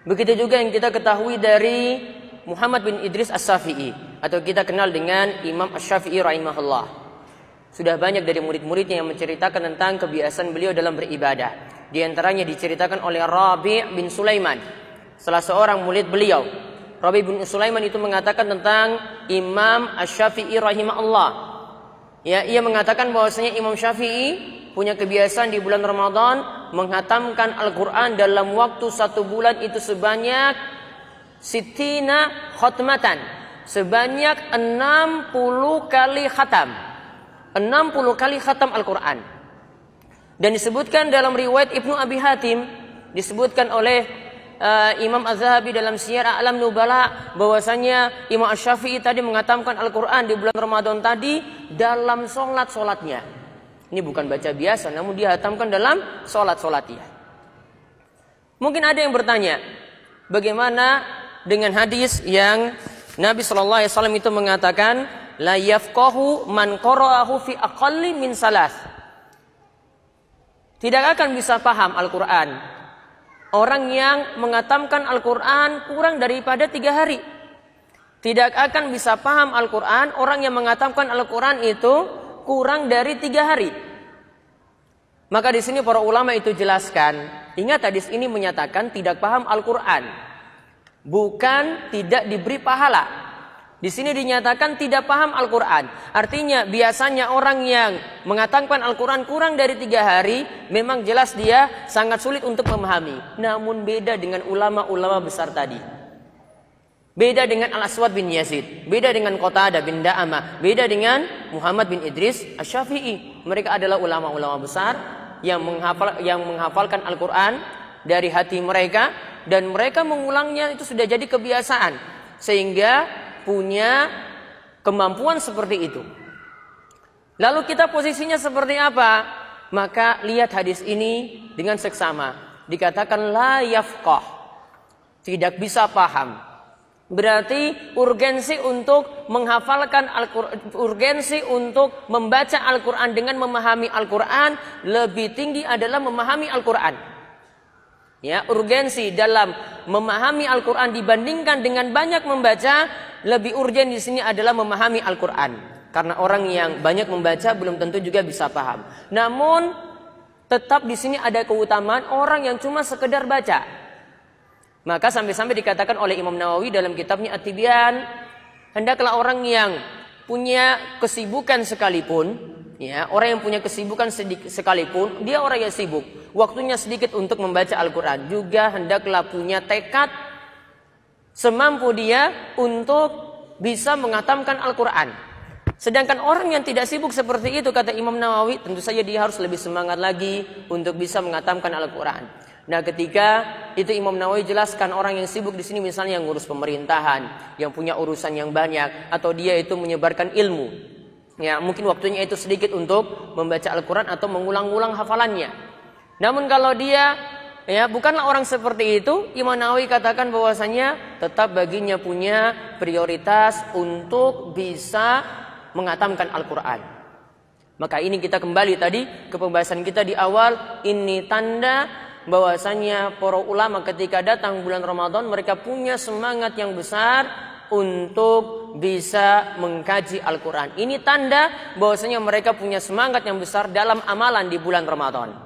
Begitu juga yang kita ketahui dari Muhammad bin Idris As-Syafi'i, atau kita kenal dengan Imam Asy-Syafi'i rahimahullah. Sudah banyak dari murid-muridnya yang menceritakan tentang kebiasaan beliau dalam beribadah. Di antaranya diceritakan oleh Rabi' bin Sulaiman, salah seorang murid beliau. Rabi' bin Sulaiman itu mengatakan tentang Imam Asy-Syafi'i rahimahullah. Ya, ia mengatakan bahwasanya Imam Syafi'i punya kebiasaan di bulan Ramadan menghatamkan Al-Quran dalam waktu 1 bulan itu sebanyak sitina khatmatan, sebanyak 60 kali khatam, 60 kali khatam Al-Quran. Dan disebutkan dalam riwayat Ibnu Abi Hatim, disebutkan oleh Imam Az-Zahabi dalam Syiar A'lam Nubala, bahwasanya Imam Asy-Syafi'i tadi menghatamkan Al-Quran di bulan Ramadan tadi dalam solatnya. Ini bukan baca biasa, namun dia hatamkan dalam solat-solatnya. Mungkin ada yang bertanya, bagaimana dengan hadis yang Nabi SAW itu mengatakan, la yafqahu man qara'ahu fi aqalli min salas. Tidak akan bisa paham Al-Quran orang yang menghatamkan Al-Quran kurang daripada 3 hari. Tidak akan bisa paham Al-Quran orang yang menghatamkan Al-Quran itu kurang dari 3 hari. Maka di sini para ulama itu jelaskan, ingat hadis ini menyatakan tidak paham Al-Quran, bukan tidak diberi pahala. Di sini dinyatakan tidak paham Al-Quran. Artinya biasanya orang yang mengatakan Al-Quran kurang dari 3 hari, memang jelas dia sangat sulit untuk memahami. Namun beda dengan ulama-ulama besar tadi. Beda dengan Al-Aswad bin Yazid, beda dengan Qatadah bin Da'amah, beda dengan Muhammad bin Idris Asy-Syafi'i. Mereka adalah ulama-ulama besar yang menghafalkan Al-Quran dari hati mereka, dan mereka mengulangnya itu sudah jadi kebiasaan, sehingga punya kemampuan seperti itu. Lalu kita posisinya seperti apa? Maka lihat hadis ini dengan seksama. Dikatakan la yafqah, tidak bisa paham. Berarti urgensi untuk menghafalkan Al-Quran, urgensi untuk membaca Al-Quran dengan memahami Al-Quran lebih tinggi adalah memahami Al-Quran. Ya, urgensi dalam memahami Al-Quran dibandingkan dengan banyak membaca, lebih urgen di sini adalah memahami Al-Quran. Karena orang yang banyak membaca belum tentu juga bisa paham. Namun tetap di sini ada keutamaan orang yang cuma sekedar baca. Maka sampai-sampai dikatakan oleh Imam Nawawi dalam kitabnya At-Tibyan, hendaklah orang yang punya kesibukan sekalipun, ya, orang yang punya kesibukan sekalipun, dia orang yang sibuk, waktunya sedikit untuk membaca Al-Quran, juga hendaklah punya tekad semampu dia untuk bisa menghatamkan Al-Quran. Sedangkan orang yang tidak sibuk seperti itu, kata Imam Nawawi, tentu saja dia harus lebih semangat lagi untuk bisa menghatamkan Al-Quran. Nah, ketika itu Imam Nawawi jelaskan orang yang sibuk di sini misalnya yang ngurus pemerintahan, yang punya urusan yang banyak, atau dia itu menyebarkan ilmu. Ya, mungkin waktunya itu sedikit untuk membaca Al-Quran atau mengulang-ulang hafalannya. Namun kalau dia bukanlah orang seperti itu, Imam Nawawi katakan bahwasanya tetap baginya punya prioritas untuk bisa menghatamkan Al-Quran. Maka ini kita kembali tadi ke pembahasan kita di awal, ini tanda bahwasanya para ulama ketika datang bulan Ramadan mereka punya semangat yang besar untuk bisa mengkaji Al-Quran. Ini tanda bahwasanya mereka punya semangat yang besar dalam amalan di bulan Ramadan.